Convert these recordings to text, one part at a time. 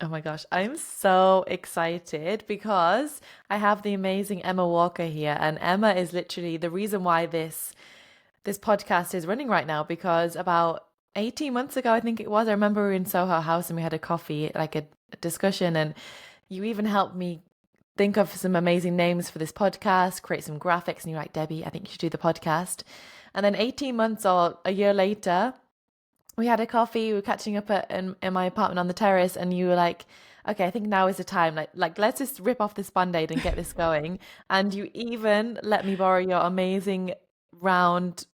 Oh my gosh, I'm so excited because I have the amazing Emma Walker here, and Emma is literally the reason why this podcast is running right now because about 18 months ago, I think it was, I remember we were in Soho House and we had a coffee, like a discussion, and you even helped me think of some amazing names for this podcast, create some graphics, and you're like, Debbie, I think you should do the podcast. And then 18 months or a year later, we had a coffee, we were catching up in my apartment on the terrace, and you were like, okay, I think now is the time. Like let's just rip off this band-aid and get this going. And you even let me borrow your amazing round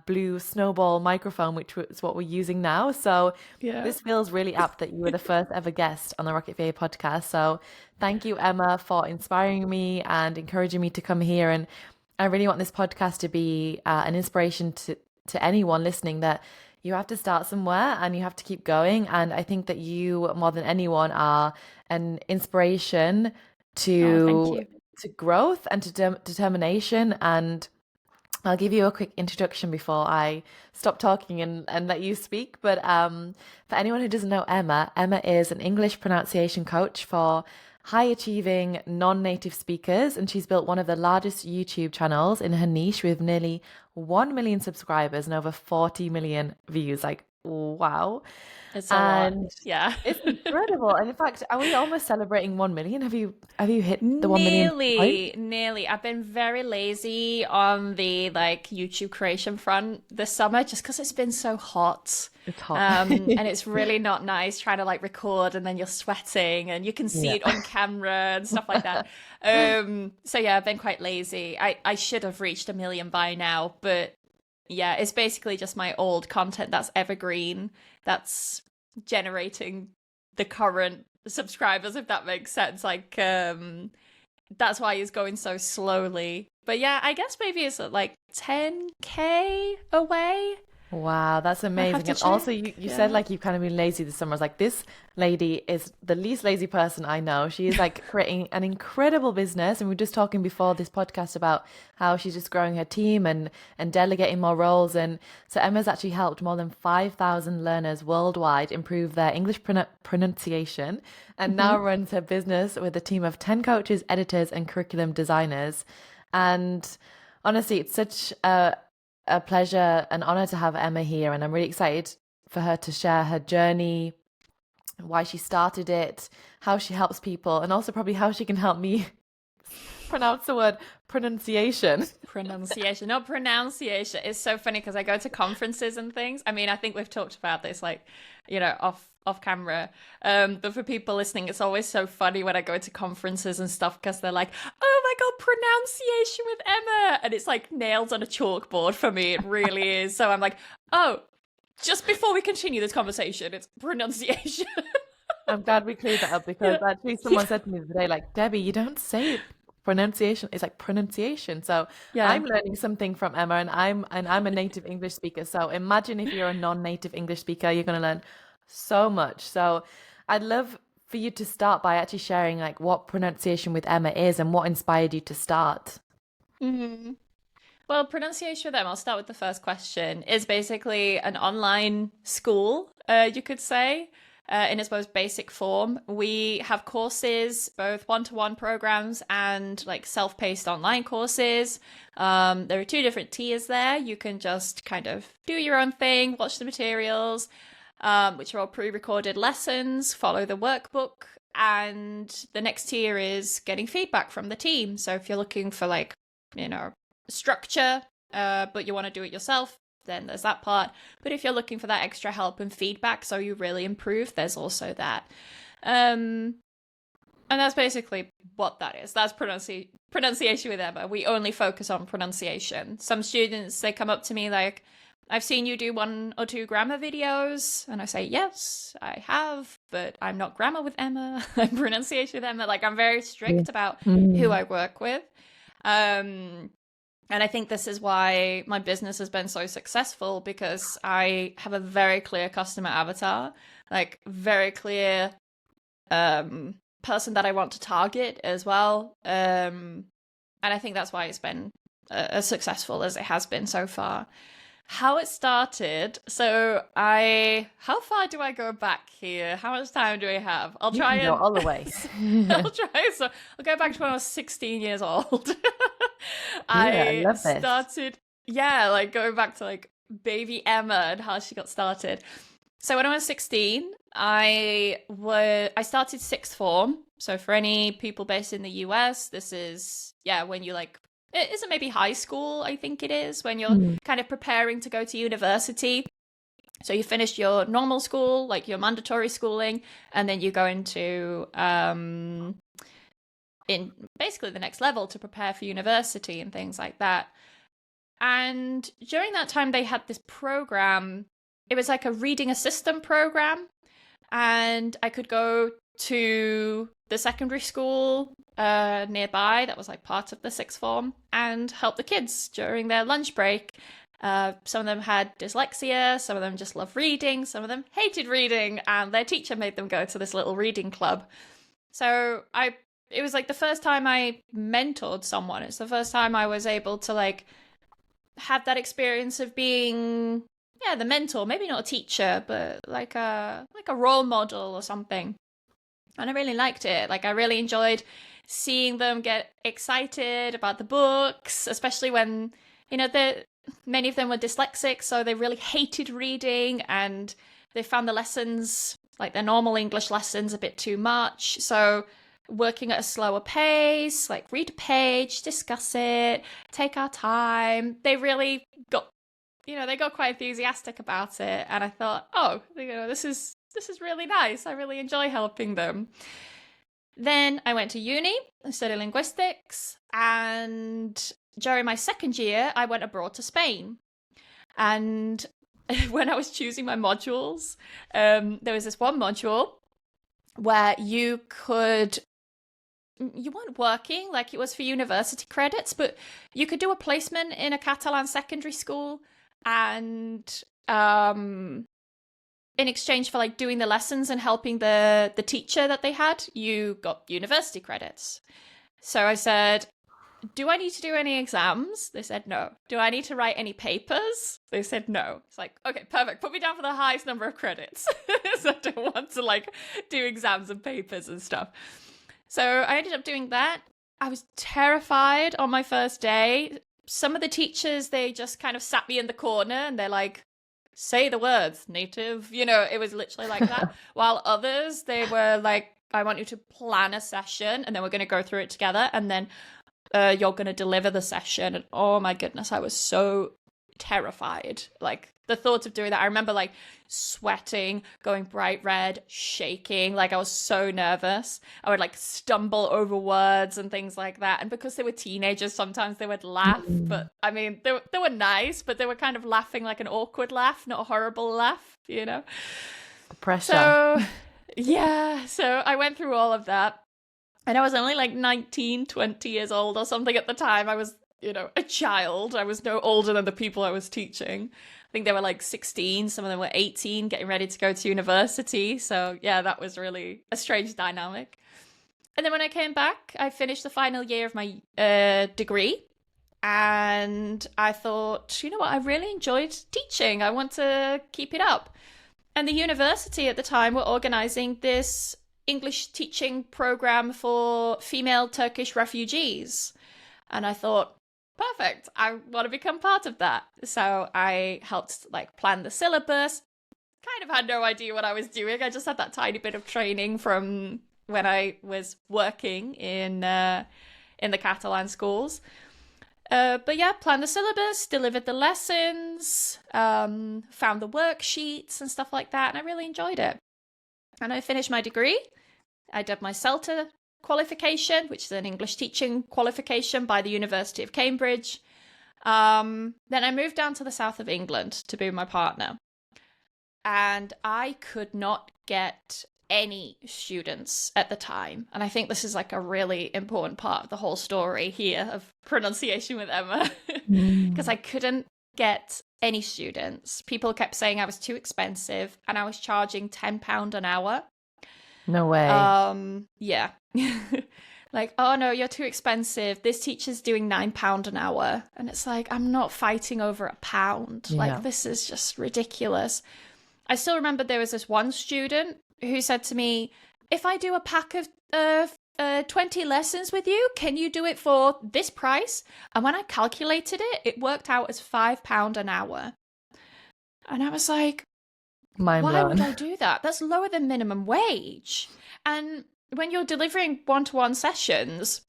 blue snowball microphone, which is what we're using now. So Yeah. this feels really apt that you were the first ever guest on the Rocket VA podcast. So thank you, Emma, for inspiring me and encouraging me to come here. And I really want this podcast to be an inspiration to anyone listening that you have to start somewhere and you have to keep going. And I think that you, more than anyone, are an inspiration Oh, thank to you. to growth and to determination. And I'll give you a quick introduction before I stop talking and let you speak. But for anyone who doesn't know Emma, Emma is an English pronunciation coach for high achieving non-native speakers, and she's built one of the largest YouTube channels in her niche with nearly 1 million subscribers and over 40 million views. Like, wow. It's a lot. And Yeah. it's incredible. And in fact, are we almost celebrating 1 million? Have you hit the 1 million point? Nearly. I've been very lazy on the like YouTube creation front this summer just because it's been so hot. It's hot. And it's really not nice trying to like record and then you're sweating and you can see Yeah. it on camera and stuff like that. So yeah, I've been quite lazy. I should have reached 1 million by now, but yeah, it's basically just my old content that's evergreen, that's generating the current subscribers, if that makes sense. Like, that's why it's going so slowly. But yeah, I guess maybe it's at like 10K away. Wow, that's I have amazing. to And also, check. you said Yeah. like you've kind of been lazy this summer. I was like, this lady is the least lazy person I know. She is like creating an incredible business. And we were just talking before this podcast about how she's just growing her team and delegating more roles. And so Emma's actually helped more than 5,000 learners worldwide improve their English pronunciation and now Hmm. runs her business with a team of 10 coaches, editors, and curriculum designers. And honestly, it's such a pleasure, an honor to have Emma here, and I'm really excited for her to share her journey, why she started it, how she helps people, and also probably how she can help me pronounce the word pronunciation. Pronunciation, not pronunciation. It's so funny because I go to conferences and things. I mean, I think we've talked about this, like, off camera. But for people listening, it's always so funny when I go to conferences and stuff because they're like, "Oh my God, pronunciation with Emma," and it's like nails on a chalkboard for me. It really is. So I'm like, "Oh, just before we continue this conversation, it's pronunciation." I'm glad we cleared that up because Yeah, actually yeah, someone said to me the other day, like, Debbie, you don't say pronunciation. It's like pronunciation. So yeah. I'm learning something from Emma, and I'm a native English speaker. So imagine if you're a non-native English speaker, you're going to learn so much. So I'd love for you to start by actually sharing like what pronunciation with Emma is and what inspired you to start. Hmm. Well, pronunciation with them, I'll start with the first question, is basically an online school, you could say, in its most basic form. We have courses, both one-to-one programs and like self-paced online courses. There are two different tiers there. You can just kind of do your own thing, watch the materials, which are all pre-recorded lessons, follow the workbook, and the next tier is getting feedback from the team. So if you're looking for like, you know, structure, but you want to do it yourself, then there's that part. But if you're looking for that extra help and feedback so you really improve, there's also that. Um, and that's basically what that is. That's pronunciation with Emma. We only focus on pronunciation. Some students, they come up to me like, I've seen you do 1 or 2 grammar videos. And I say, yes, I have, but I'm not grammar with Emma. I'm pronunciation with Emma. Like, I'm very Yeah. strict about who Mm. I work with. Um, and I think this is why my business has been so successful because I have a very clear customer avatar, like very clear person that I want to target as well. And I think that's why it's been as successful as it has been so far. How it started. How far do I go back here? How much time do we have? I'll You try can go and, all the way. I'll try. So I'll go back to when I was 16 years old. Do it. I I love this. started, yeah, like going back to like baby Emma and how she got started. So when I was 16, I started sixth form. So for any people based in the US, this is, yeah, when you like, it isn't maybe high school, I think it is, when you're Mm. kind of preparing to go to university. So you finish your normal school, like your mandatory schooling, and then you go into in basically the next level to prepare for university and things like that. And during that time, they had this program. It was like a reading assistant program, and I could go to the secondary school nearby that was like part of the sixth form and help the kids during their lunch break. Some of them had dyslexia, some of them just loved reading, some of them hated reading, and their teacher made them go to this little reading club. So it was like the first time I mentored someone. It's the first time I was able to like have that experience of being, yeah, the mentor, maybe not a teacher, but like a role model or something. And I really liked it. Like I really enjoyed seeing them get excited about the books, especially when, many of them were dyslexic, so they really hated reading and they found the lessons, like their normal English lessons, a bit too much. So working at a slower pace, like read a page, discuss it, take our time. They really got, they got quite enthusiastic about it. And I thought, oh, this is really nice. I really enjoy helping them. Then I went to uni and studied linguistics. And during my second year, I went abroad to Spain. And when I was choosing my modules, there was this one module where you weren't working, like it was for university credits, but you could do a placement in a Catalan secondary school, and in exchange for like doing the lessons and helping the teacher that they had, you got university credits. So I said, do I need to do any exams? They said no. Do I need to write any papers? They said no. It's like, okay, perfect. Put me down for the highest number of credits. So I don't want to like do exams and papers and stuff. So I ended up doing that. I was terrified on my first day. Some of the teachers, they just kind of sat me in the corner and they're like, say the words, native. It was literally like that. While others, they were like, I want you to plan a session and then we're going to go through it together. And then you're going to deliver the session. And oh my goodness, I was so terrified. Like the thought of doing that, I remember like sweating, going bright red, shaking. Like I was so nervous. I would like stumble over words and things like that. And because they were teenagers, sometimes they would laugh. But I mean, they were nice, but they were kind of laughing like an awkward laugh, not a horrible laugh, The pressure. So yeah, so I went through all of that. And I was only like 19, 20 years old or something at the time. I was, a child. I was no older than the people I was teaching. I think they were like 16. Some of them were 18, getting ready to go to university. So yeah, that was really a strange dynamic. And then when I came back, I finished the final year of my degree. And I thought, you know what, I really enjoyed teaching. I want to keep it up. And the university at the time were organizing this English teaching program for female Turkish refugees. And I thought, perfect, I want to become part of that. So I helped like plan the syllabus. Kind of had no idea what I was doing. I just had that tiny bit of training from when I was working in the Catalan schools. But yeah, planned the syllabus, delivered the lessons, found the worksheets and stuff like that, and I really enjoyed it. And I finished my degree. I did my CELTA qualification, which is an English teaching qualification by the University of Cambridge. Then I moved down to the south of England to be with my partner. And I could not get any students at the time. And I think this is like a really important part of the whole story here of pronunciation with Emma, because I couldn't get any students. People kept saying I was too expensive and I was charging £10 an hour. No way. Yeah. Like, oh no, you're too expensive. This teacher's doing £9 an hour. And it's like, I'm not fighting over a pound. Like, Yeah. this is just ridiculous. I still remember there was this one student who said to me, if I do a pack of 20 lessons with you, can you do it for this price? And when I calculated it, it worked out as £5 an hour. And I was like, Mind why would blown. I do that? That's lower than minimum wage. And when you're delivering one-to-one sessions,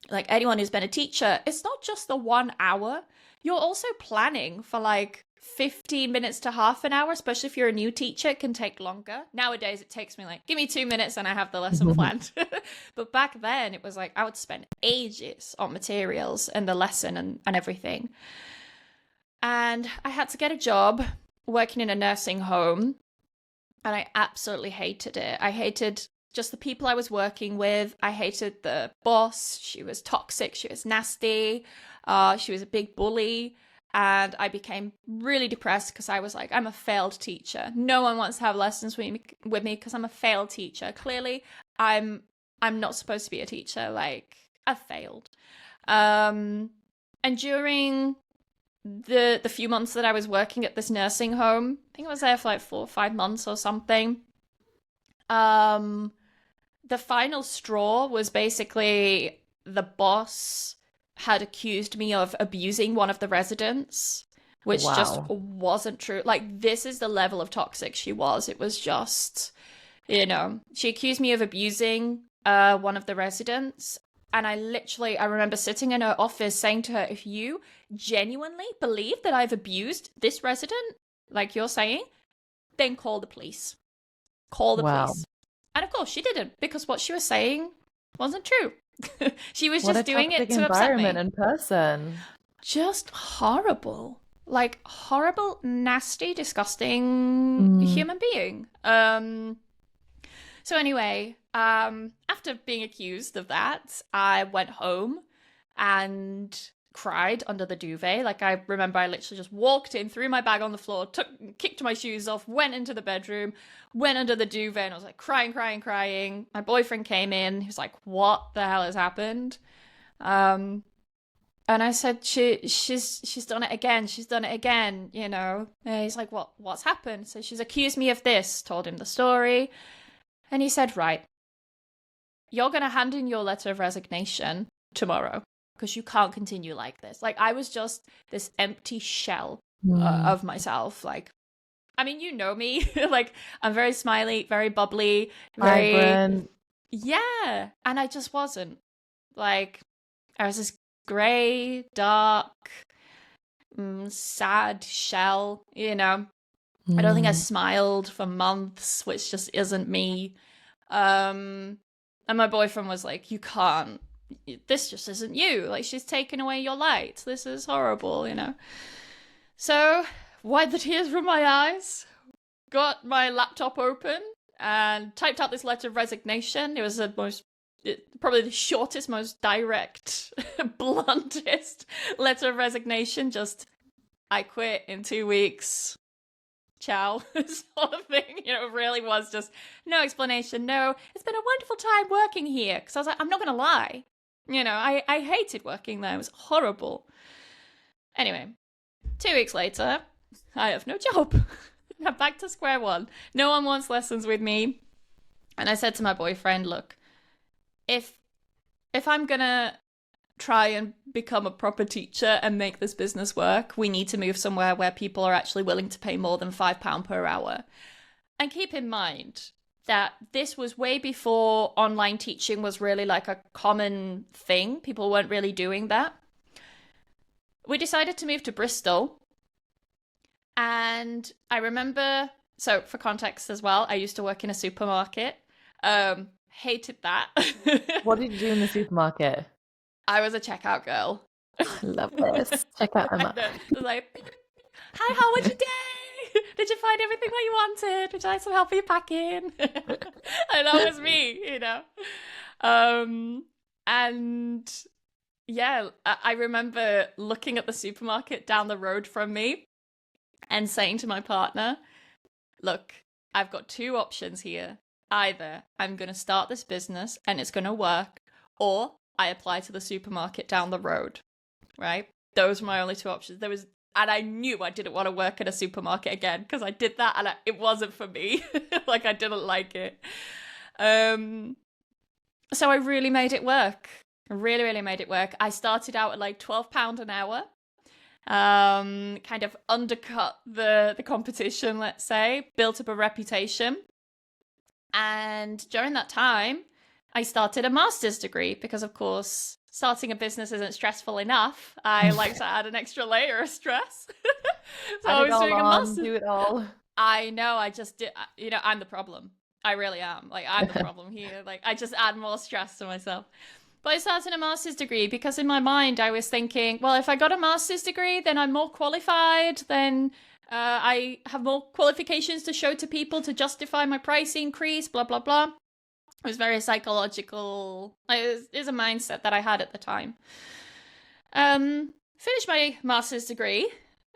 like anyone who's been a teacher, it's not just the 1 hour. You're also planning for like 15 minutes to half an hour, especially if you're a new teacher. It can take longer. Nowadays, it takes me like, give me 2 minutes and I have the lesson planned. But back then, it was like I would spend ages on materials and the lesson and everything. And I had to get a job working in a nursing home, and I absolutely hated it. I hated just the people I was working with. I hated the boss. She was toxic. She was nasty. She was a big bully. And I became really depressed because I was like, I'm a failed teacher. No one wants to have lessons with me because I'm a failed teacher. Clearly, I'm not supposed to be a teacher. Like, I failed. And during the few months that I was working at this nursing home, I think I was there for like 4 or 5 months or something. The final straw was basically the boss had accused me of abusing one of the residents, which just wasn't true. Like, this is the level of toxic she was. It was just, she accused me of abusing one of the residents. And I remember sitting in her office saying to her, if you genuinely believe that I've abused this resident, like you're saying, then call the police. Call the police. And of course she didn't, because what she was saying wasn't true. She was just doing it to upset me. In person. Just horrible. Like, horrible, nasty, disgusting human being. So anyway, after being accused of that, I went home and cried under the duvet. Like, I remember I literally just walked in, threw my bag on the floor, kicked my shoes off, went into the bedroom, went under the duvet, and I was like crying. My boyfriend came in. He was like, what the hell has happened? And I said, she's done it again. She's done it again, And he's like, what's happened? So she's accused me of this, told him the story. And he said, right, you're going to hand in your letter of resignation tomorrow because you can't continue like this. Like, I was just this empty shell of myself. Like, I mean, you know me. Like, I'm very smiley, very bubbly, very vibrant. Yeah. And I just wasn't. Like, I was this grey, dark, sad shell, I don't think I smiled for months, which just isn't me. And my boyfriend was like, you can't. This just isn't you. Like, she's taken away your light. This is horrible, So, wiped the tears from my eyes, got my laptop open, and typed out this letter of resignation. It was probably the shortest, most direct, bluntest letter of resignation. Just, I quit in 2 weeks. Ciao, sort of thing. It really was just no explanation. No, it's been a wonderful time working here. Because I was like, I'm not going to lie. I hated working there. It was horrible. Anyway, 2 weeks later, I have no job. I'm back to square one. No one wants lessons with me. And I said to my boyfriend, look, if I'm going to try and become a proper teacher and make this business work, we need to move somewhere where people are actually willing to pay more than £5 per hour. And keep in mind that this was way before online teaching was really like a common thing. People weren't really doing that. We decided to move to Bristol. And I remember, so for context as well, I used to work in a supermarket. Hated that. What did you do in the supermarket? I was a checkout girl. I love this. Check out Emma. Like, hi, how was your day? Did you find everything that you wanted? Would you like some help with your packing? And that was me, And yeah, I remember looking at the supermarket down the road from me and saying to my partner, look, I've got 2 options here. Either I'm going to start this business and it's going to work, or I apply to the supermarket down the road, right? Those were my only two options. And I knew I didn't want to work at a supermarket again because I did that and it wasn't for me. Like, I didn't like it. So I really made it work. I really, really made it work. I started out at like £12 an hour. Kind of undercut the competition, let's say, built up a reputation. And during that time, I started a master's degree because, of course, starting a business isn't stressful enough. I like to add an extra layer of stress. So I was doing a master's. Do it all. I know, I just did, I'm the problem. I really am. Like, I'm the problem here. Like, I just add more stress to myself. But I started a master's degree because in my mind I was thinking, well, if I got a master's degree, then I'm more qualified, then I have more qualifications to show to people to justify my price increase, blah, blah, blah. It was very psychological. It was a mindset that I had at the time. Finished my master's degree.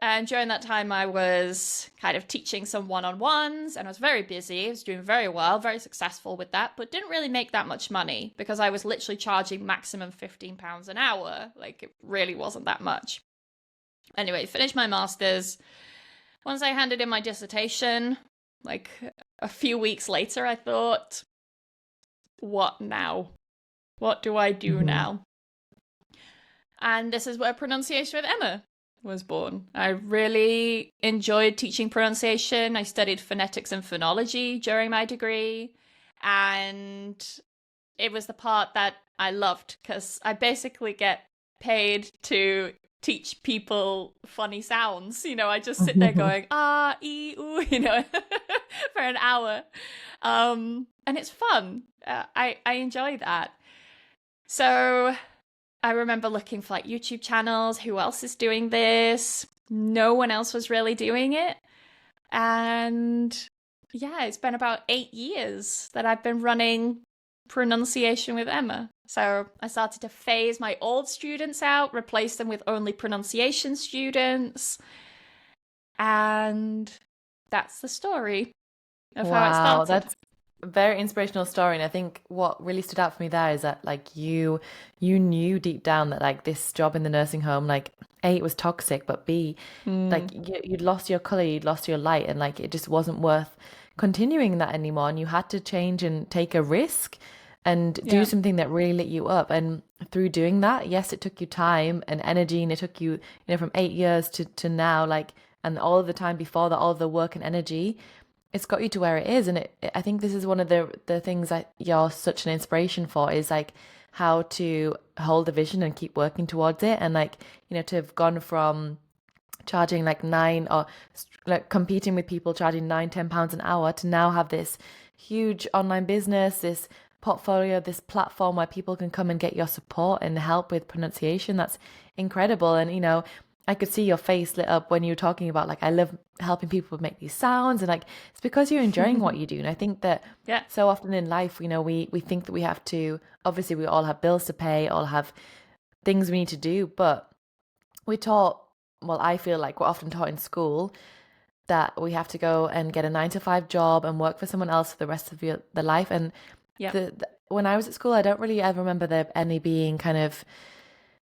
And during that time, I was kind of teaching some one-on-ones, and I was very busy. I was doing very well, very successful with that, but didn't really make that much money because I was literally charging maximum £15 an hour. Like, it really wasn't that much. Anyway, finished my master's. Once I handed in my dissertation, like a few weeks later, I thought, what now? What do I do now? And this is where Pronunciation with Emma was born. I really enjoyed teaching pronunciation. I studied phonetics and phonology during my degree, and it was the part that I loved because I basically get paid to teach people funny sounds. I just sit there going ah, ee, ooh, for an hour, and it's fun. I enjoy that. So I remember looking for like YouTube channels. Who else is doing this? No one else was really doing it. And yeah, it's been about 8 years that I've been running Pronunciation with Emma. So I started to phase my old students out, replace them with only pronunciation students. And that's the story of how it started. That's a very inspirational story. And I think what really stood out for me there is that like you knew deep down that like this job in the nursing home, like A, it was toxic, but B, like you'd lost your color, you'd lost your light, and like it just wasn't worth continuing that anymore. And you had to change and take a risk and do something that really lit you up. And through doing that, yes, it took you time and energy, and it took you, from 8 years to now, like, and all of the time before that, all of the work and energy, it's got you to where it is. And I think this is one of the things that you're such an inspiration for, is like how to hold the vision and keep working towards it. And like, to have gone from charging like nine, or like competing with people charging £9-10 an hour, to now have this huge online business, this portfolio, this platform where people can come and get your support and help with pronunciation. That's incredible. And I could see your face lit up when you were talking about like, I love helping people make these sounds, and like it's because you're enjoying what you do. And I think that so often in life, we think that we have to, obviously we all have bills to pay, all have things we need to do, but we're taught, well, I feel like we're often taught in school that we have to go and get a 9-to-5 job and work for someone else for the rest of the life. And when I was at school, I don't really ever remember there any being kind of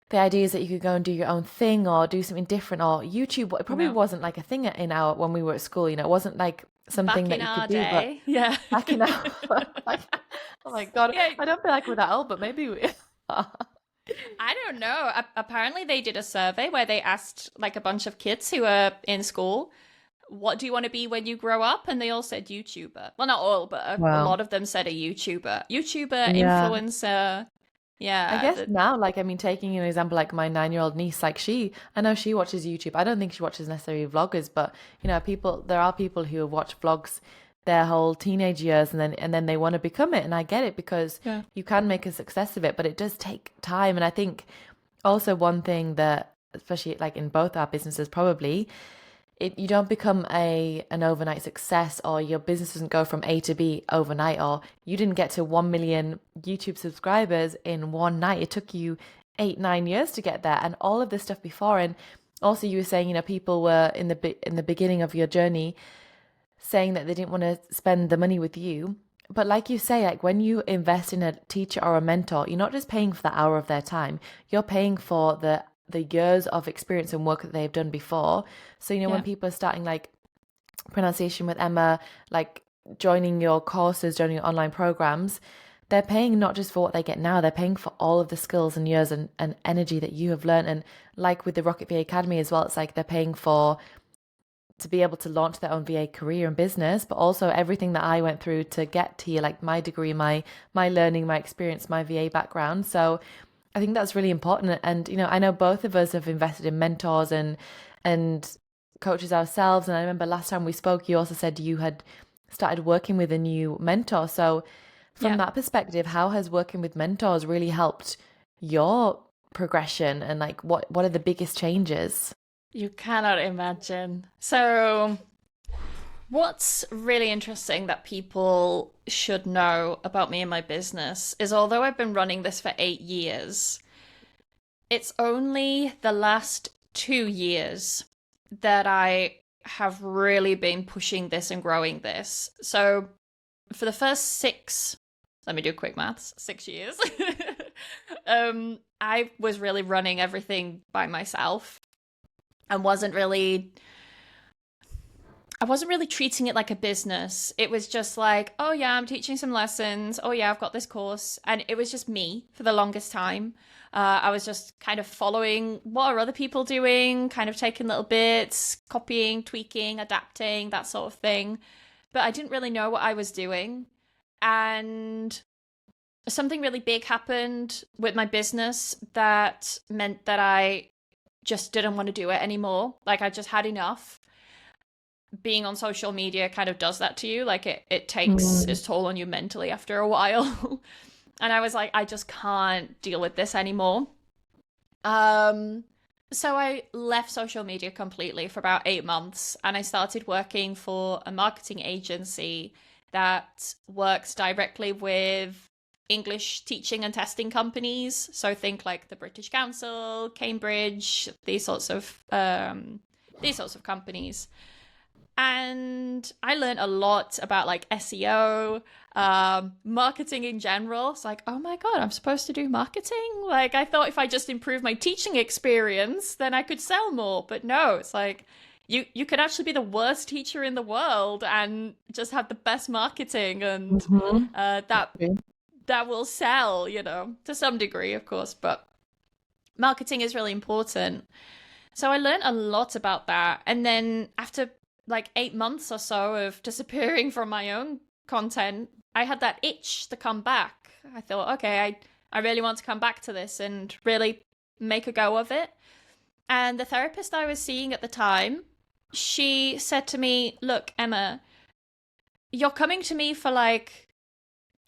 the ideas that you could go and do your own thing or do something different, or YouTube. It probably wasn't like a thing when we were at school. It wasn't like something that you could do. But back in our like, oh my God, I don't feel like we're that old, but maybe we are. I don't know. Apparently, they did a survey where they asked like a bunch of kids who were in school, what do you want to be when you grow up? And they all said YouTuber. Well, not all, but a lot of them said a YouTuber. Influencer. Yeah. I guess now, like, I mean, taking an example, like my 9-year-old niece, like I know she watches YouTube. I don't think she watches necessarily vloggers, but there are people who have watched vlogs their whole teenage years, and then they want to become it. And I get it, because you can make a success of it, but it does take time. And I think also one thing that, especially like in both our businesses, probably, you don't become an overnight success, or your business doesn't go from A to B overnight, or you didn't get to 1 million YouTube subscribers in one night. It took you 8-9 years to get there, and all of this stuff before. And also you were saying, people were in the beginning of your journey saying that they didn't want to spend the money with you, but like you say, like when you invest in a teacher or a mentor, you're not just paying for the hour of their time, you're paying for the years of experience and work that they've done before. So, when Yeah. people are starting like pronunciation with Emma, like joining your courses, joining your online programs, they're paying not just for what they get now, they're paying for all of the skills and years and energy that you have learned. And like with the Rocket VA Academy as well, it's like they're paying for to be able to launch their own VA career and business, but also everything that I went through to get here, like my degree, my learning, my experience, my VA background. So I think that's really important. And I know both of us have invested in mentors and coaches ourselves. And I remember last time we spoke, you also said you had started working with a new mentor. So from Yeah. that perspective, how has working with mentors really helped your progression, and like what are the biggest changes? You cannot imagine. So, what's really interesting that people should know about me and my business is although I've been running this for 8 years, it's only the last 2 years that I have really been pushing this and growing this. So, for the first let me do quick maths, 6 years, I was really running everything by myself and I wasn't really treating it like a business. It was just like, oh yeah, I'm teaching some lessons. Oh yeah, I've got this course. And it was just me for the longest time. I was just kind of following what are other people doing, kind of taking little bits, copying, tweaking, adapting, that sort of thing. But I didn't really know what I was doing. And something really big happened with my business that meant that I just didn't want to do it anymore. Like I just had enough. Being on social media kind of does that to you. Like it takes Mm. its toll on you mentally after a while. And I was like, I just can't deal with this anymore. Um, so I left social media completely for about 8 months and I started working for a marketing agency that works directly with English teaching and testing companies. So think like the British Council, Cambridge, these sorts of companies. And I learned a lot about like SEO, marketing in general. It's like, oh my God, I'm supposed to do marketing? Like, I thought if I just improve my teaching experience, then I could sell more. But no, it's like you could actually be the worst teacher in the world and just have the best marketing, and Mhm. that will sell, to some degree, of course. But marketing is really important. So I learned a lot about that. And then after like 8 months or so of disappearing from my own content, I had that itch to come back. I thought, okay, I really want to come back to this and really make a go of it. And the therapist I was seeing at the time, she said to me, look, Emma, you're coming to me for like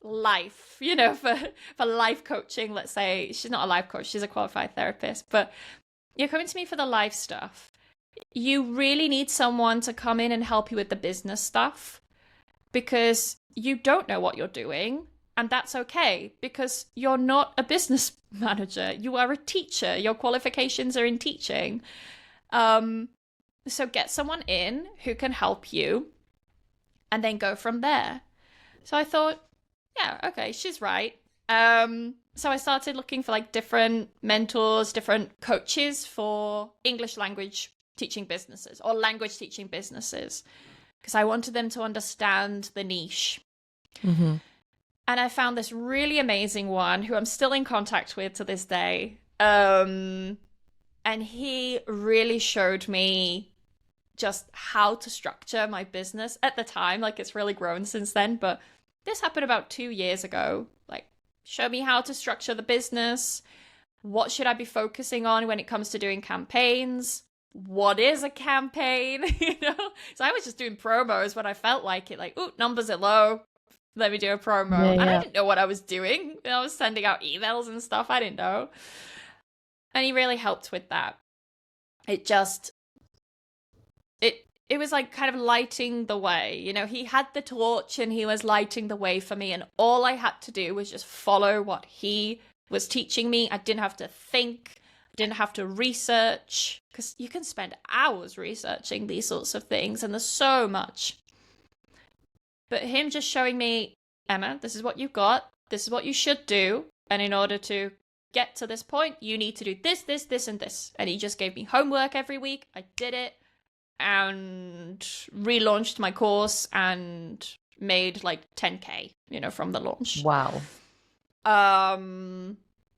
life, for life coaching, let's say. She's not a life coach, she's a qualified therapist, but you're coming to me for the life stuff. You really need someone to come in and help you with the business stuff because you don't know what you're doing. And that's okay because you're not a business manager. You are a teacher. Your qualifications are in teaching. So get someone in who can help you and then go from there. So I thought, yeah, okay, she's right. So I started looking for like different mentors, different coaches for English language teaching businesses or language teaching businesses because I wanted them to understand the niche. Mm-hmm. And I found this really amazing one who I'm still in contact with to this day. And he really showed me just how to structure my business at the time. Like it's really grown since then, but this happened about 2 years ago. Like, show me how to structure the business. What should I be focusing on when it comes to doing campaigns? What is a campaign? So I was just doing promos when I felt like it. Like, ooh, numbers are low. Let me do a promo. Yeah, And I yeah. didn't know what I was doing. I was sending out emails and stuff. I didn't know. And he really helped with that. It just it was like kind of lighting the way. He had the torch and he was lighting the way for me. And all I had to do was just follow what he was teaching me. I didn't have to think. I didn't have to research because you can spend hours researching these sorts of things and there's so much. But him just showing me Emma, this is what you've got. This is what you should do. And in order to get to this point, you need to do this, this, this, and this. And he just gave me homework every week. I did it and relaunched my course and made like 10K, from the launch. Wow.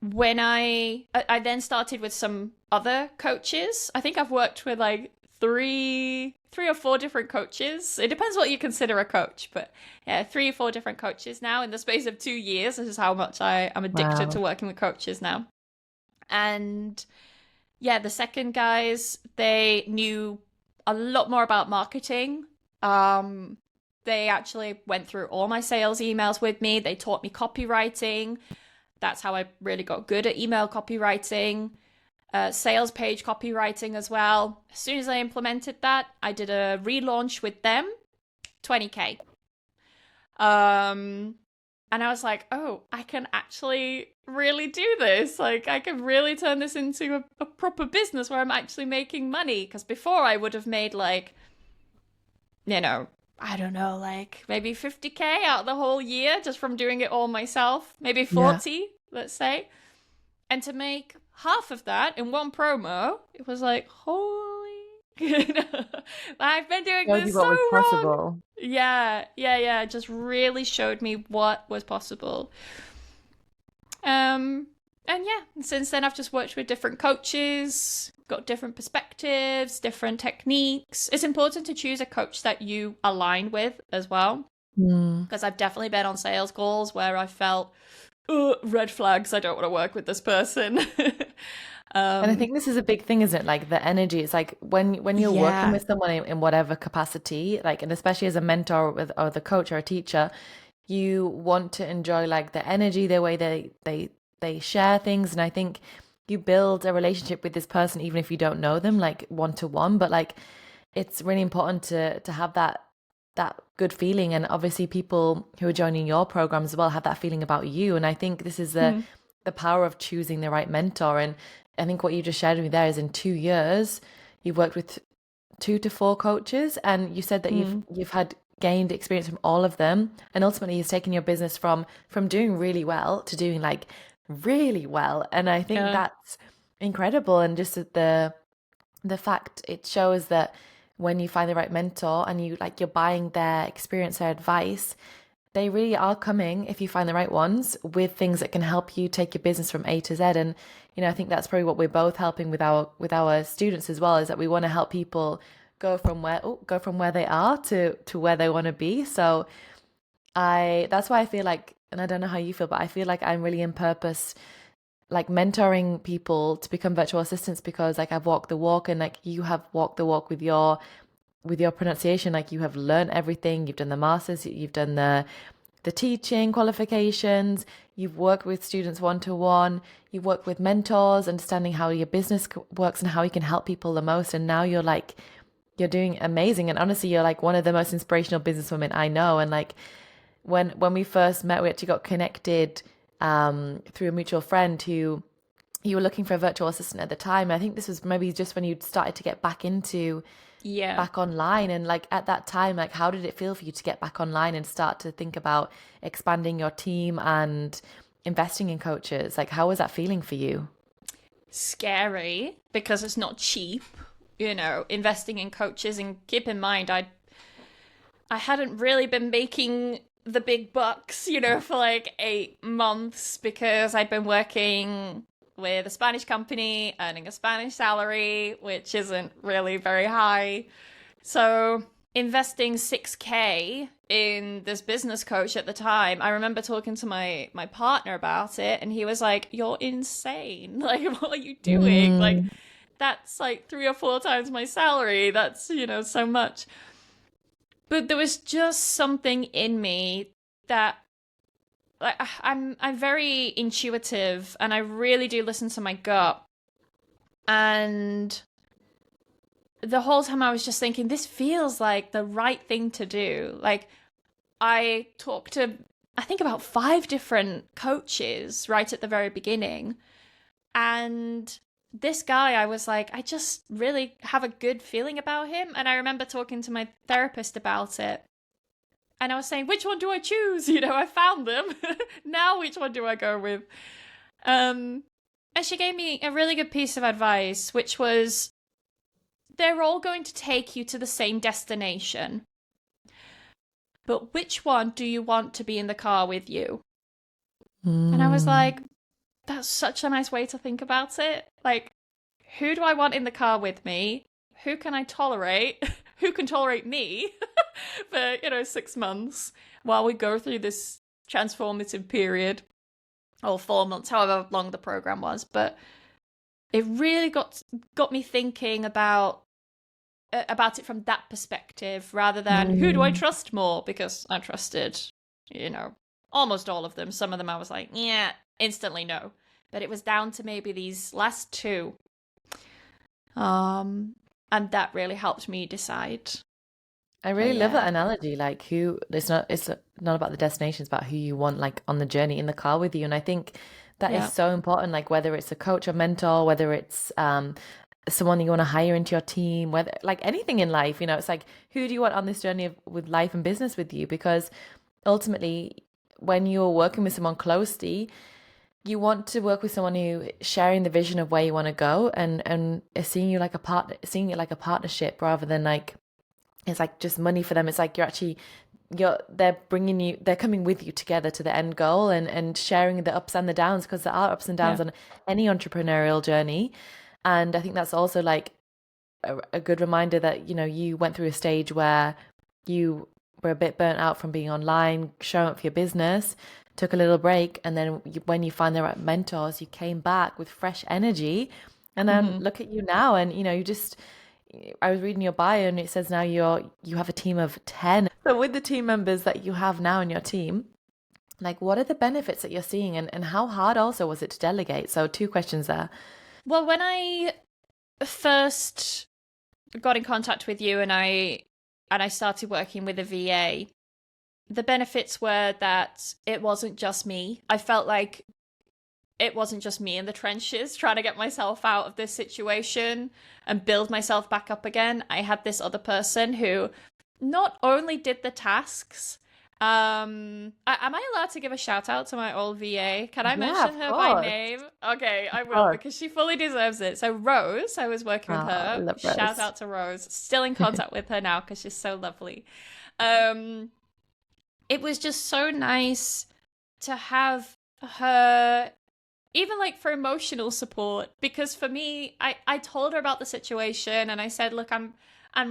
When I then started with some other coaches. I think I've worked with like three or four different coaches. It depends what you consider a coach, but yeah, 3 or 4 different coaches now in the space of 2 years. This is how much I'm addicted to working with coaches now. And yeah, the second guys, they knew a lot more about marketing. They actually went through all my sales emails with me. They taught me copywriting. That's how I really got good at email copywriting. Sales page copywriting as well. As soon as I implemented that, I did a relaunch with them, 20K. And I was like, oh, I can actually really do this. Like, I can really turn this into a proper business where I'm actually making money. Because before I would have made like, I don't know, like maybe 50K out the whole year just from doing it all myself. Maybe 40, let's say. And to make half of that in one promo, it was like, holy, I've been doing this so wrong. Possible. Yeah. It just really showed me what was possible. And yeah, since then I've just worked with different coaches, got different perspectives, different techniques. It's important to choose a coach that you align with as well. Because I've definitely been on sales calls where I felt, red flags, I don't want to work with this person. And I think this is a big thing, isn't it? Like the energy. It's like when you're working with someone in whatever capacity, like, and especially as a mentor or the coach or a teacher, you want to enjoy like the energy, the way they share things. And I think you build a relationship with this person even if you don't know them, like one to one. But like it's really important to have that good feeling. And obviously people who are joining your programs as well have that feeling about you. And I think this is the power of choosing the right mentor. And I think what you just shared with me there is in 2 years, you've worked with 2 to 4 coaches, and you said that you've had gained experience from all of them, and ultimately it's taken your business from doing really well to doing like really well. And I think that's incredible. And just the fact it shows that when you find the right mentor and you're buying their experience, their advice, they really are coming, if you find the right ones, with things that can help you take your business from A to Z. And I think that's probably what we're both helping with our students as well, is that we want to help people go from where they are to where they want to be. So that's why I feel like, and I don't know how you feel, but I feel like I'm really in purpose, like mentoring people to become virtual assistants, because like I've walked the walk, and like you have walked the walk with your pronunciation. Like you have learned everything. You've done the masters, you've done the teaching qualifications, you've worked with students one-to-one, you've worked with mentors, understanding how your business works and how you can help people the most. And now you're doing amazing. And honestly, you're like one of the most inspirational businesswomen I know. And like when we first met, we actually got connected through a mutual friend who, you were looking for a virtual assistant at the time. I think this was maybe just when you started to get back online. And like at that time, like how did it feel for you to get back online and start to think about expanding your team and investing in coaches? Like how was that feeling for you? Scary, because it's not cheap, investing in coaches. And keep in mind, I hadn't really been making the big bucks, for like 8 months, because I'd been working with a Spanish company, earning a Spanish salary, which isn't really very high. So investing 6K in this business coach at the time, I remember talking to my partner about it, and he was like, you're insane. Like, what are you doing? Like, that's like 3 or 4 times my salary. That's, so much. But there was just something in me that, like, I'm very intuitive, and I really do listen to my gut. And the whole time I was just thinking, this feels like the right thing to do. Like, I talked to, I think, about 5 different coaches right at the very beginning. And this guy, I was like, I just really have a good feeling about him. And I remember talking to my therapist about it. and I was saying, which one do I choose? You know, I found them. Now, which one do I go with? And she gave me a really good piece of advice, which was they're all going to take you to the same destination. But which one do you want to be in the car with you? And I was Mm. like, that's such a nice way to think about it. Like, who do I want in the car with me? Who can I tolerate? Who can tolerate me for, 6 months while we go through this transformative period, or 4 months, however long the program was. But it really got me thinking about it from that perspective rather than who do I Mm. trust more, because I trusted, almost all of them. Some of them I was like, yeah, instantly no. But it was down to maybe these last two. And that really helped me decide. I But really love that yeah. analogy. Like who it's not about the destination, it's about who you want like on the journey in the car with you. And I think that is Yeah. so important. Like whether it's a coach or mentor, whether it's someone you want to hire into your team, whether like anything in life, it's like who do you want on this journey with life and business with you? Because ultimately, when you're working with someone closely, you want to work with someone who sharing the vision of where you want to go and is seeing you like a partner, seeing it like a partnership rather than like it's like just money for them. It's like they're coming with you together to the end goal and sharing the ups and the downs because there are ups and downs Yeah. on any entrepreneurial journey. And I think that's also like a good reminder that, you went through a stage where you were a bit burnt out from being online, showing up for your business, took a little break, and then when you find the right mentors, you came back with fresh energy. And then Mm-hmm. look at you now, and you just I was reading your bio and it says now you have a team of 10. So with the team members that you have now in your team, like what are the benefits that you're seeing and how hard also was it to delegate? So two questions there. Well, when I first got in contact with you and I started working with a VA, the benefits were that it wasn't just me. I felt like it wasn't just me in the trenches trying to get myself out of this situation and build myself back up again. I had this other person who not only did the tasks. Am I allowed to give a shout out to my old VA? Can I Yeah, mention of her by course. name? Okay, I Of will, course. because she fully deserves it. So Rose, I was working with Oh, I her. love Shout Rose. out to Rose. Still in contact with her now because she's so lovely. Um, it was just so nice to have her, even like for emotional support, because for me, I told her about the situation and I said, look, I'm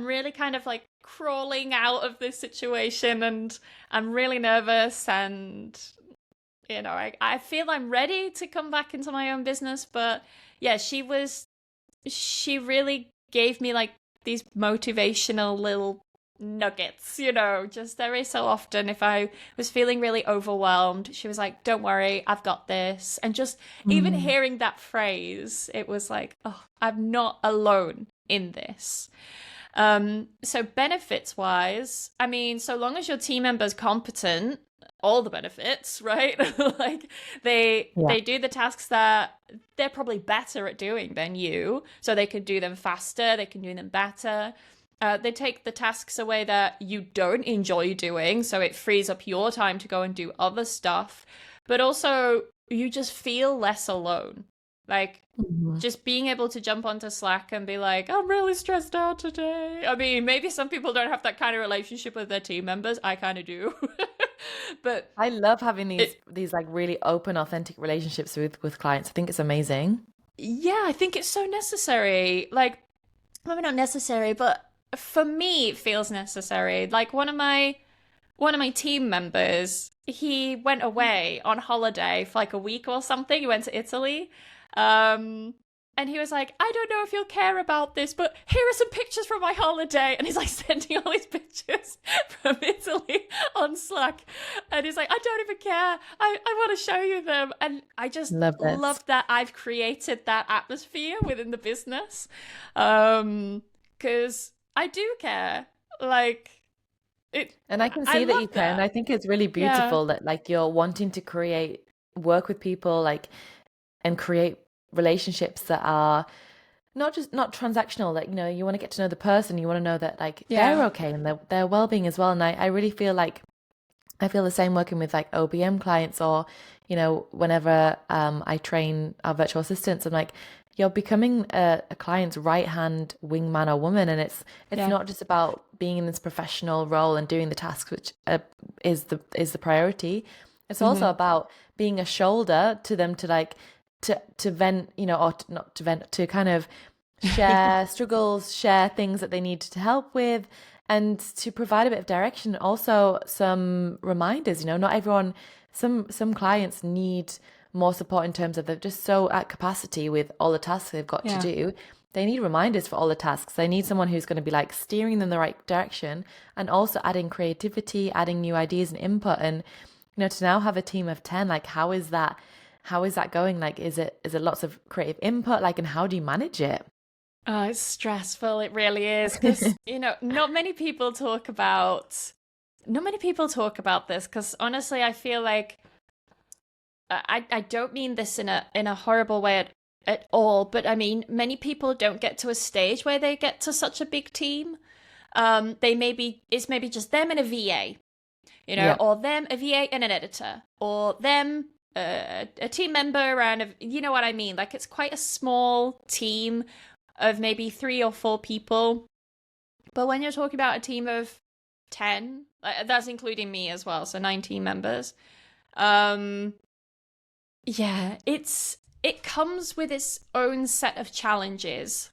really kind of like crawling out of this situation and I'm really nervous, and I feel I'm ready to come back into my own business. But yeah, she really gave me like these motivational little nuggets, just every so often. If I was feeling really overwhelmed, she was like, don't worry, I've got this. And just even Mm. hearing that phrase, it was like, oh, I'm not alone in this. So benefits wise, I mean, so long as your team member's competent, all the benefits, right? Like Yeah. they do the tasks that they're probably better at doing than you, so they can do them faster, they can do them better. They take the tasks away that you don't enjoy doing, so it frees up your time to go and do other stuff. But also, you just feel less alone. Like, Mhm. just being able to jump onto Slack and be like, I'm really stressed out today. I mean, maybe some people don't have that kind of relationship with their team members. I kind of do. But I love having these it, these like really open, authentic relationships with clients. I think it's amazing. yeah, I think it's so necessary. Like, maybe not necessary, but for me, it feels necessary. Like one of my team members, he went away on holiday for like a week or something. He went to Italy. Um, and he was like, I don't know if you'll care about this, but here are some pictures from my holiday. And he's like sending all these pictures from Italy on Slack. And he's like, I don't even care. I want to show you them. And I just Love this. love that I've created that atmosphere within the business. Because I do care. Like, it, And I can I see that love you can. And I that. think it's really Yeah. beautiful that like you're wanting to work with people like and create relationships that are not transactional, like you want to get to know the person, you want to know that like they're Yeah. okay and their well-being as well. And I really feel like I feel the same working with like OBM clients, or, whenever I train our virtual assistants, I'm like, you're becoming a client's right hand wingman or woman, and it's Yeah. not just about being in this professional role and doing the tasks, which is the priority. It's also Hmm. about being a shoulder to them, to like to vent, or not to vent, to kind of share struggles, share things that they need to help with, and to provide a bit of direction. Also, some reminders. Not everyone. Some clients need more support in terms of they're just so at capacity with all the tasks they've got to Yeah. do. They need reminders for all the tasks. They need someone who's going to be like steering them the right direction, and also adding creativity, adding new ideas and input. And to now have a team of 10, like how is that? How is that going? Like, is it lots of creative input? Like, and how do you manage it? Oh, it's stressful. It really is because, not many people talk about this because honestly, I feel like I don't mean this in a horrible way at all, but I mean many people don't get to a stage where they get to such a big team. They maybe it's maybe just them and a VA, Yeah. or them, a VA and an editor, or them, a team member and you know what I mean? Like it's quite a small team of maybe 3 or 4 people. But when you're talking about a team of 10, that's including me as well, so 19 members. Um, yeah, it comes with its own set of challenges.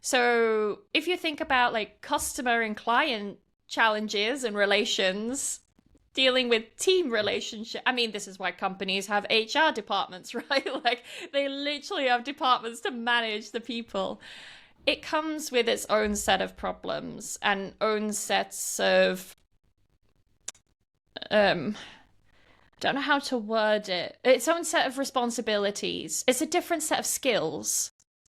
So if you think about like customer and client challenges and relations, dealing with team relationship. I mean, this is why companies have HR departments, right? Like they literally have departments to manage the people. It comes with its own set of problems and own sets of um don't know how to word it. Its own set of responsibilities. It's a different set of skills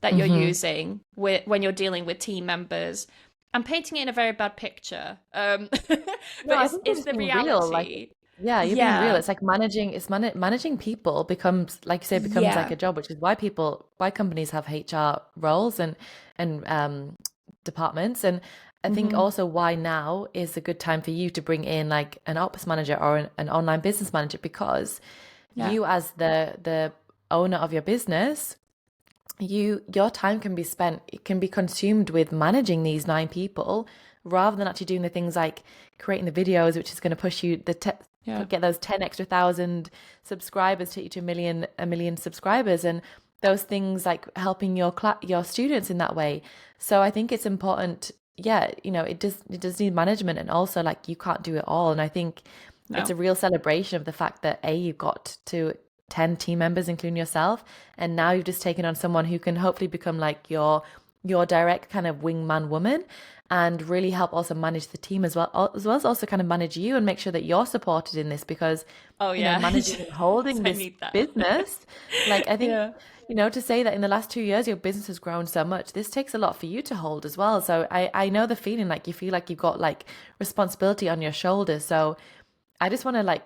that you're Mm-hmm. using when you're dealing with team members. I'm painting it in a very bad picture, No, but I it's think you're it's just the being real. Like, reality. yeah, you're being real. Yeah, It's like managing people becomes, like you say, becomes like yeah. a job, which is why companies have HR roles and departments. And I think Hmm. also why now is a good time for you to bring in like an ops manager or an online business manager, because Yeah, you as the owner of your business, your time can be spent, it can be consumed with managing these 9 people, rather than actually doing the things like creating the videos, which is going to push you yeah. get those 10 extra thousand subscribers, take you to a million subscribers, and those things like helping your students in that way. So I think it's important. Yeah, it does need management, and also like you can't do it all. And I think it's No. a real celebration of the fact that you got to 10 team members, including yourself, and now you've just taken on someone who can hopefully become like your direct kind of wingman woman, and really help also manage the team as well as also kind of manage you and make sure that you're supported in this, because Oh yeah. managing and holding I this need that. business, like I think, Yeah. to say that in the last 2 years your business has grown so much, this takes a lot for you to hold as well. So I know the feeling, like you feel like you've got like responsibility on your shoulders. So I just want to like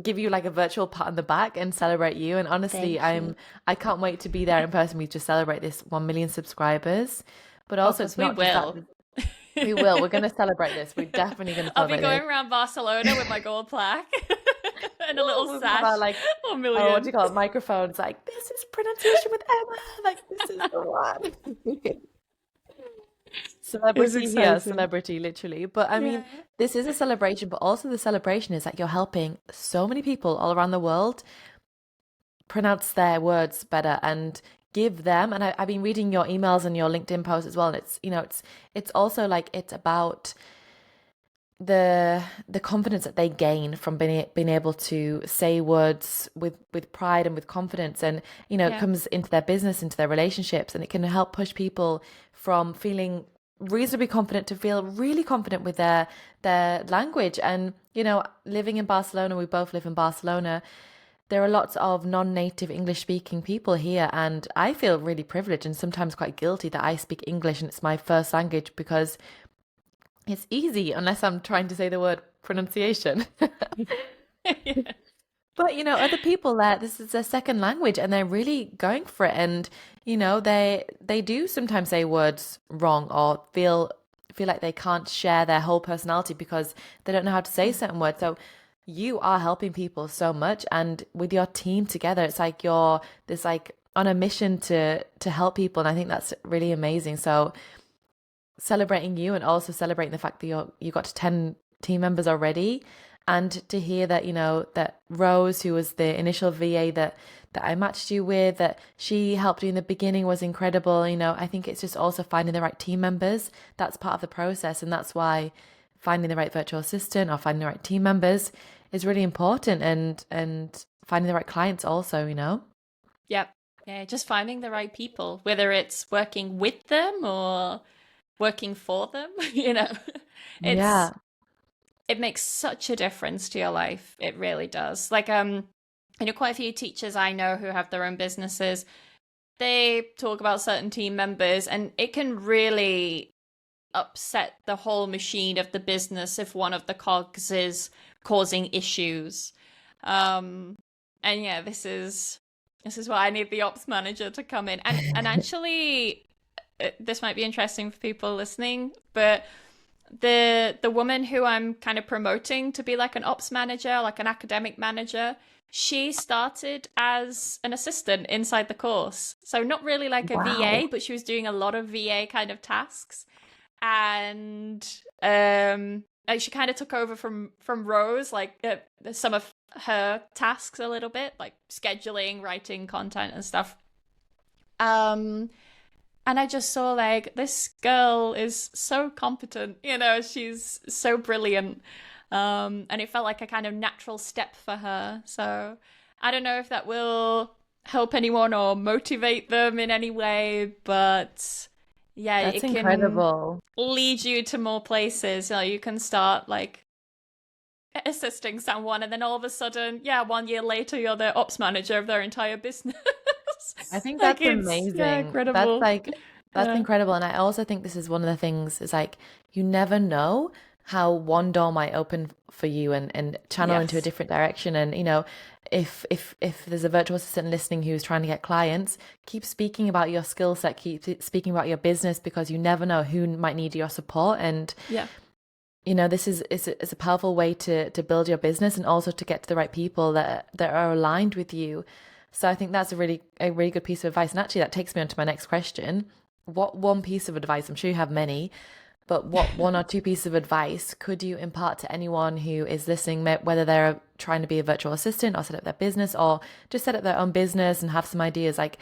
give you like a virtual pat on the back and celebrate you. And honestly, Thank you. I can't wait to be there in person. We just celebrate this 1 million subscribers. But Oh, also, because it's we not just that. will. We will. We're going to celebrate this. We're definitely going to I'll be celebrate going this. around Barcelona with my gold plaque and a little Woo! We'll have our sash. like, A oh, what do million. you call it? Microphones. Like, this is pronunciation with Emma. Like, this is the one. It's Celebrity here, exciting. celebrity, literally. But I mean, Yeah. this is a celebration, but also the celebration is that you're helping so many people all around the world pronounce their words better, and give them. And I've been reading your emails and your LinkedIn posts as well. And it's also like it's about the confidence that they gain from being able to say words with pride and with confidence. And it Yeah. comes into their business, into their relationships, and it can help push people from feeling reasonably confident to feel really confident with their language. And living in Barcelona, we both live in Barcelona, there are lots of non-native English speaking people here, and I feel really privileged and sometimes quite guilty that I speak English and it's my first language, because it's easy unless I'm trying to say the word pronunciation. Yeah. But other people there, this is their second language and they're really going for it. And they do sometimes say words wrong, or feel like they can't share their whole personality because they don't know how to say certain words. So you are helping people so much, and with your team together, it's like you're this like on a mission to help people, and I think that's really amazing. So celebrating you and also celebrating the fact that you got to 10 team members already, and to hear that, that Rose, who was the initial VA that I matched you with, that she helped you in the beginning, was incredible. I think it's just also finding the right team members. That's part of the process, and that's why finding the right virtual assistant or finding the right team members is really important, and finding the right clients also. Yep. Yeah, just finding the right people, whether it's working with them or working for them, it's Yeah. it makes such a difference to your life. It really does. Like quite a few teachers I know who have their own businesses. They talk about certain team members, and it can really upset the whole machine of the business if one of the cogs is causing issues. And yeah, this is why I need the ops manager to come in. And actually, this might be interesting for people listening, but the woman who I'm kind of promoting to be like an ops manager, like an academic manager, she started as an assistant inside the course. So not really like a VA, Wow. but she was doing a lot of VA kind of tasks. And she kind of took over from Rose, like some of her tasks a little bit, like scheduling, writing content and stuff. And I just saw like this girl is so competent, she's so brilliant. And it felt like a kind of natural step for her. So I don't know if that will help anyone or motivate them in any way, but yeah, That's it can incredible. lead you to more places. You can start like assisting someone, and then all of a sudden, yeah, 1 year later, you're the ops manager of their entire business. I think Like that's it's, yeah, amazing. incredible. That's Yeah. incredible. And I also think this is one of the things, is like you never know how one door might open for you, and channel into a Yes. different direction. And if there's a virtual assistant listening who's trying to get clients, keep speaking about your skill set, keep speaking about your business, because you never know who might need your support. And Yeah. this is a powerful way to build your business, and also to get to the right people that are aligned with you. So I think that's a really good piece of advice. And actually that takes me on to my next question. What one piece of advice, I'm sure you have many, but what one or two pieces of advice could you impart to anyone who is listening, whether they're trying to be a virtual assistant or set up their business, or just set up their own business and have some ideas? Like,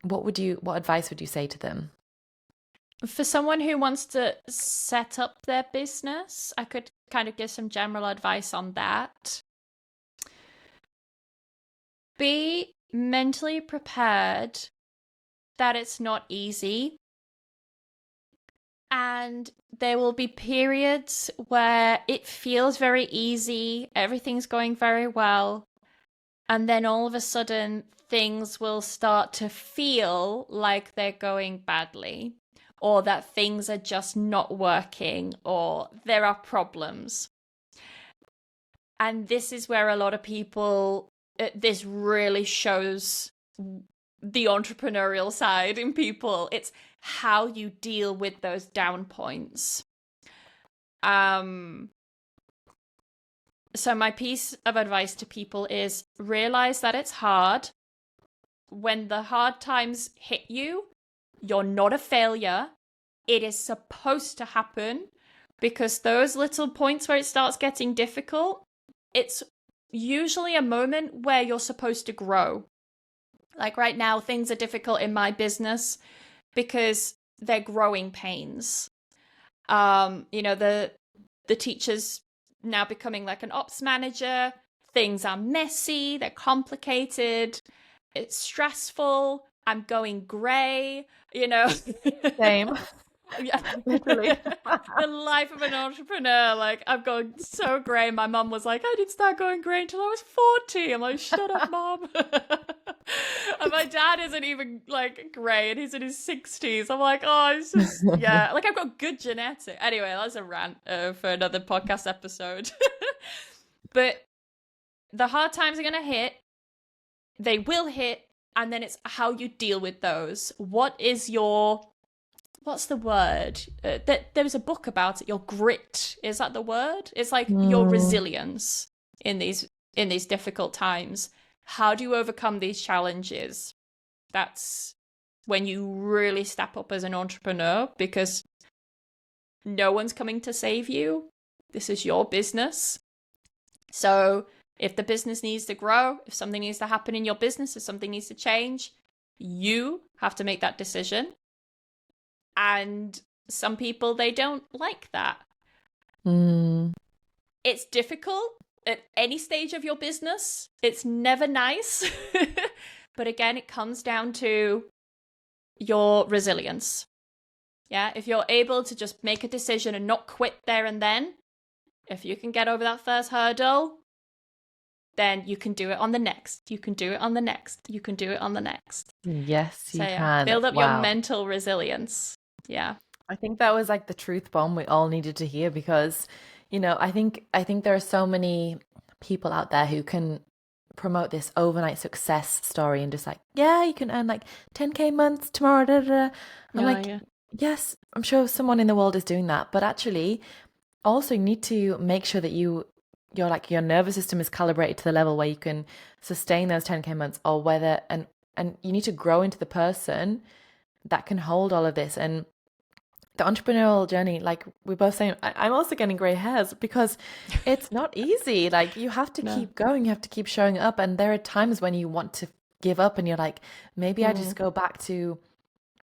what advice would you say to them? For someone who wants to set up their business, I could kind of give some general advice on that. Be mentally prepared that it's not easy. And there will be periods where it feels very easy, everything's going very well. And then all of a sudden, things will start to feel like they're going badly, or that things are just not working, or there are problems. And this is where a lot of people, this really shows the entrepreneurial side in people. It's how you deal with those down points. So my piece of advice to people is realize that it's hard. When the hard times hit you, you're not a failure. It is supposed to happen, because those little points where it starts getting difficult, it's usually a moment where you're supposed to grow. Like right now, things are difficult in my business because they're growing pains. The teachers now becoming like an ops manager. Things are messy, they're complicated, it's stressful, I'm going grey, Same. Yeah. Literally. The life of an entrepreneur, like I've gone so grey. My mum was like, I didn't start going grey until I was 40. I'm like, shut up, mom. And my dad isn't even like grey, and he's in his 60s. I'm like, oh, it's just, yeah, like I've got good genetics. Anyway, that's a rant for another podcast episode. But the hard times are going to hit. They will hit. And then it's how you deal with those. What is your what's the word? There was a book about it. Your grit, is that the word? It's like your Mm. resilience in these difficult times. How do you overcome these challenges? That's when you really step up as an entrepreneur, because no one's coming to save you. This is your business. So if the business needs to grow, if something needs to happen in your business, if something needs to change, you have to make that decision. And some people, they don't like that. Mm. It's difficult at any stage of your business. It's never nice. But again, it comes down to your resilience. Yeah, if you're able to just make a decision and not quit there and then, if you can get over that first hurdle, then you can do it on the next. You can do it on the next. You can do it on the next. Yes, So you yeah, can. build up your Wow. mental resilience. Yeah. I think that was like the truth bomb we all needed to hear because, I think there are so many people out there who can promote this overnight success story and just like, yeah, you can earn like 10K months tomorrow. Da, da, da. I'm Yeah, like, yeah. yes, I'm sure someone in the world is doing that, but actually, also you need to make sure that your nervous system is calibrated to the level where you can sustain those 10K months, or whether and you need to grow into the person that can hold all of this. And the entrepreneurial journey, like we're both saying, I'm also getting gray hairs because it's not easy. Like you have to No. keep going, you have to keep showing up. And there are times when you want to give up and you're like, maybe I just Mm. go back to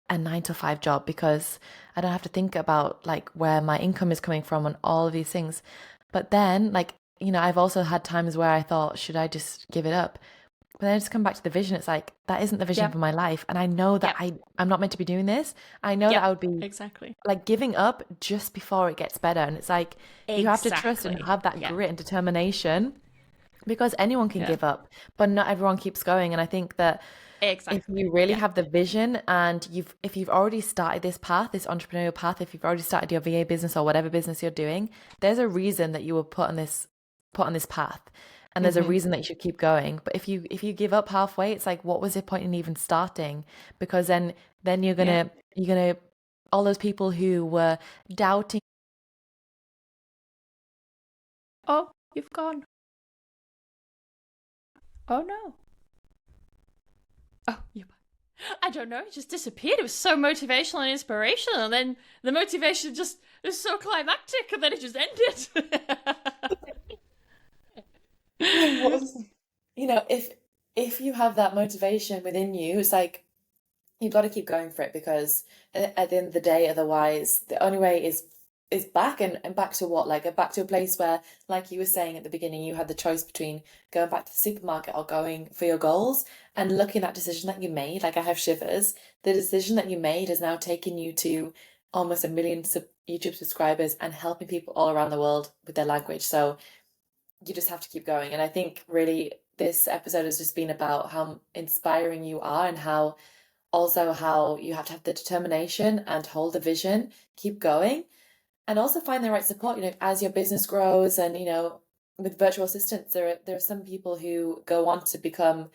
a 9 to 5 job because I don't have to think about like where my income is coming from and all of these things. But then, like, I've also had times where I thought, should I just give it up? But then I just come back to the vision. It's like, that isn't the vision Yep. for my life. And I know that Yep. I'm not meant to be doing this. I know that Yep. I would be Exactly. like giving up just before it gets better. And it's like, you have to trust and Exactly. have that Yeah. grit and determination because anyone can Yeah. give up, but not everyone keeps going. And I think that if Exactly. you really Yeah. have the vision and if you've already started this path, this entrepreneurial path, if you've already started your VA business or whatever business you're doing, there's a reason that you were put on this path. And there's a Mm-hmm. reason that you should keep going. But if you give up halfway, it's like, what was the point in even starting? Because then Yeah. you're gonna all those people who were doubting. Oh, you've gone. Oh no. Oh, you. I don't know. It just disappeared. It was so motivational and inspirational, and then the motivation just was so climactic, and then it just ended. Like, what was, if you have that motivation within you, it's like you've got to keep going for it because at the end of the day, otherwise, the only way is back and back to what? Like back to a place where, like you were saying at the beginning, you had the choice between going back to the supermarket or going for your goals. And looking at that decision that you made, like I have shivers, the decision that you made has now taken you to almost 1 million YouTube subscribers and helping people all around the world with their language. So you just have to keep going. And I think really this episode has just been about how inspiring you are and how you have to have the determination and hold the vision, keep going, and also find the right support. As your business grows, and with virtual assistants, there are some people who go on to become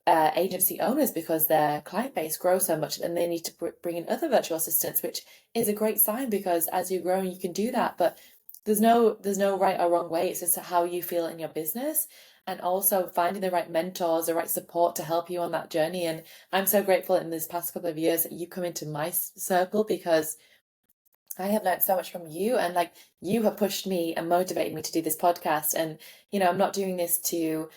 agency owners because their client base grows so much, and they need to bring in other virtual assistants, which is a great sign because as you grow, you can do that. But there's no right or wrong way. It's just how you feel in your business, and also finding the right mentors, the right support to help you on that journey. And I'm so grateful in this past couple of years that you come into my circle because I have learned so much from you, and like you have pushed me and motivated me to do this podcast. And I'm not doing this to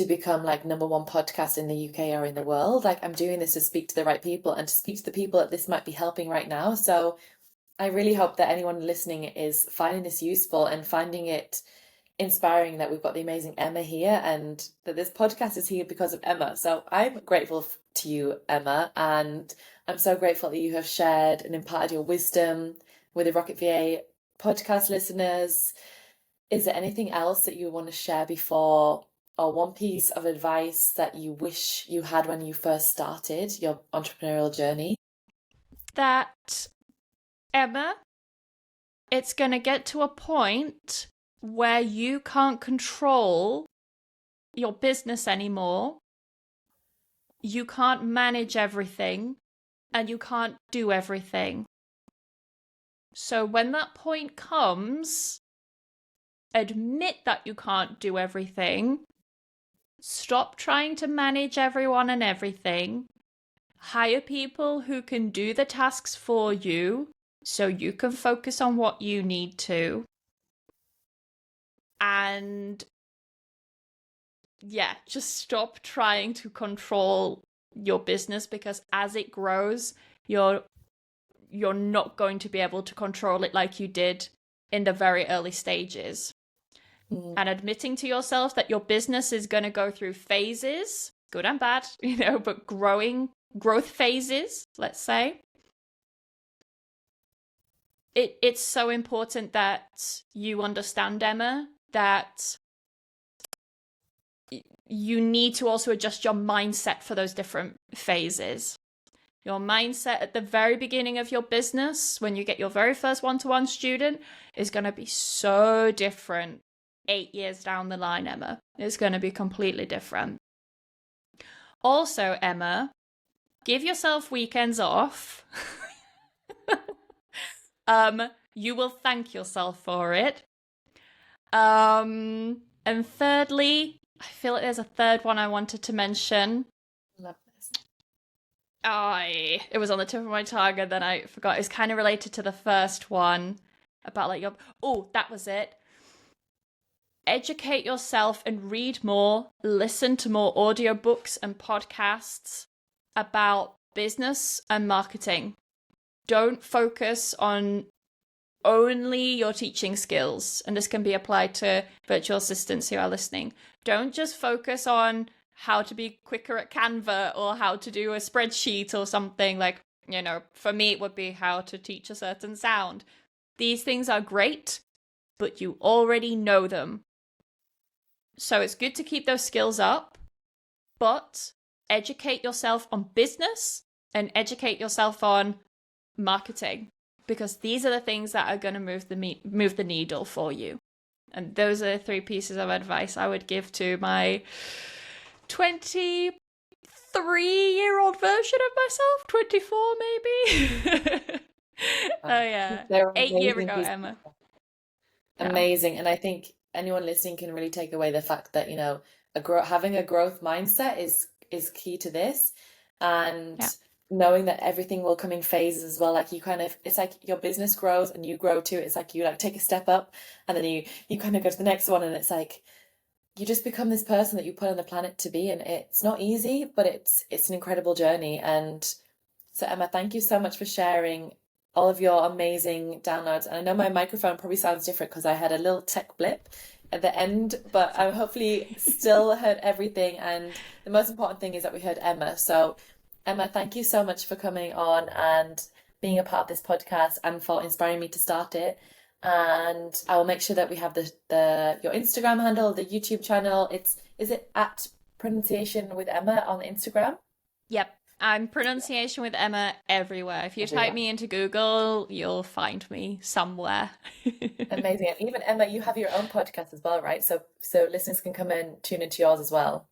become like number one podcast in the UK or in the world. Like I'm doing this to speak to the right people and to speak to the people that this might be helping right now. So I really hope that anyone listening is finding this useful and finding it inspiring that we've got the amazing Emma here and that this podcast is here because of Emma. So I'm grateful to you, Emma, and I'm so grateful that you have shared and imparted your wisdom with the Rocket VA podcast listeners. Is there anything else that you want to share before, or one piece of advice that you wish you had when you first started your entrepreneurial journey? That, Emma, it's going to get to a point where you can't control your business anymore. You can't manage everything. and you can't do everything. So when that point comes, admit that you can't do everything. Stop trying to manage everyone and everything. Hire people who can do the tasks for you so you can focus on what you need to. And yeah, just stop trying to control your business, because as it grows, you're not going to be able to control it like you did in the very early stages. And admitting to yourself that your business is going to go through phases, good and bad, but growth phases, let's say. It's so important that you understand, Emma, that you need to also adjust your mindset for those different phases. Your mindset at the very beginning of your business, when you get your very first one-to-one student, is going to be so different 8 years down the line, Emma. It's going to be completely different. Also, Emma, give yourself weekends off. You will thank yourself for it. And thirdly, I feel like there's a third one I wanted to mention. Love this. It was on the tip of my tongue and then I forgot. It's kind of related to the first one about that was it. Educate yourself and read more, listen to more audiobooks and podcasts about business and marketing. Don't focus on only your teaching skills, and this can be applied to virtual assistants who are listening. Don't just focus on how to be quicker at Canva or how to do a spreadsheet or something. For me, it would be how to teach a certain sound. These things are great, but you already know them. So it's good to keep those skills up, but educate yourself on business and educate yourself on marketing, because these are the things that are going to move the needle for you. And those are the 3 pieces of advice I would give to my 23-year-old version of myself, 24 maybe. Oh yeah, 8 years ago, Emma. Amazing. And I think anyone listening can really take away the fact that, having a growth mindset is key to this. And knowing that everything will come in phases as well. It's like your business grows and you grow too. It's like you take a step up and then you kind of go to the next one, and it's like you just become this person that you put on the planet to be. And it's not easy, but it's an incredible journey. And so Emma, thank you so much for sharing all of your amazing downloads. And I know my microphone probably sounds different because I had a little tech blip at the end, but I hopefully still heard everything. And the most important thing is that we heard Emma. So Emma, thank you so much for coming on and being a part of this podcast and for inspiring me to start it. And I will make sure that we have your Instagram handle, the YouTube channel. Is it at Pronunciation with Emma on Instagram? Yep. I'm Pronunciation with Emma everywhere. If you type me into Google, you'll find me somewhere. Amazing. And even Emma, you have your own podcast as well, right? So listeners can come and tune into yours as well.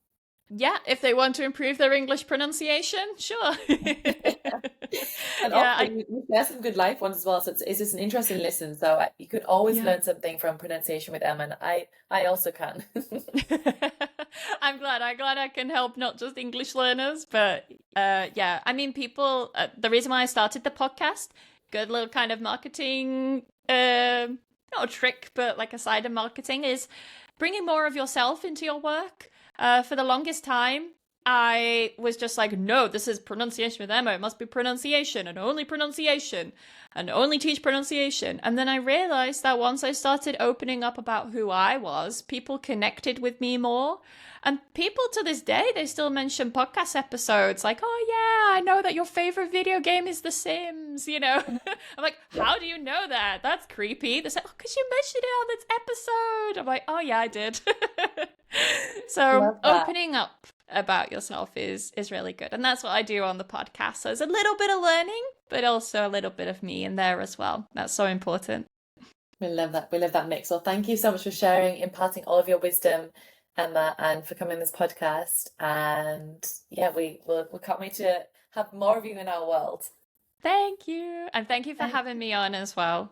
Yeah, if they want to improve their English pronunciation, sure. And also, you share some good life ones as well. So it's just an interesting listen. So you could always learn something from Pronunciation with Emma, and I also can. I'm glad I can help not just English learners, but people. The reason why I started the podcast, good little kind of marketing, not a trick, but like a side of marketing, is bringing more of yourself into your work. For the longest time, I was just like, no, this is Pronunciation with Emma. It must be pronunciation and only teach pronunciation. And then I realized that once I started opening up about who I was, people connected with me more. And people to this day, they still mention podcast episodes like, oh yeah, I know that your favorite video game is The Sims, I'm like, how do you know that? That's creepy. They say, oh, because you mentioned it on this episode. I'm like, oh yeah, I did. So opening up about yourself is really good. And that's what I do on the podcast. So there's a little bit of learning, but also a little bit of me in there as well. That's so important. We love that. We love that mix. Well, thank you so much for sharing, imparting all of your wisdom, Emma, and for coming on this podcast. And yeah, we'll can't wait to have more of you in our world. Thank you. And thank you for Thank having me on as well.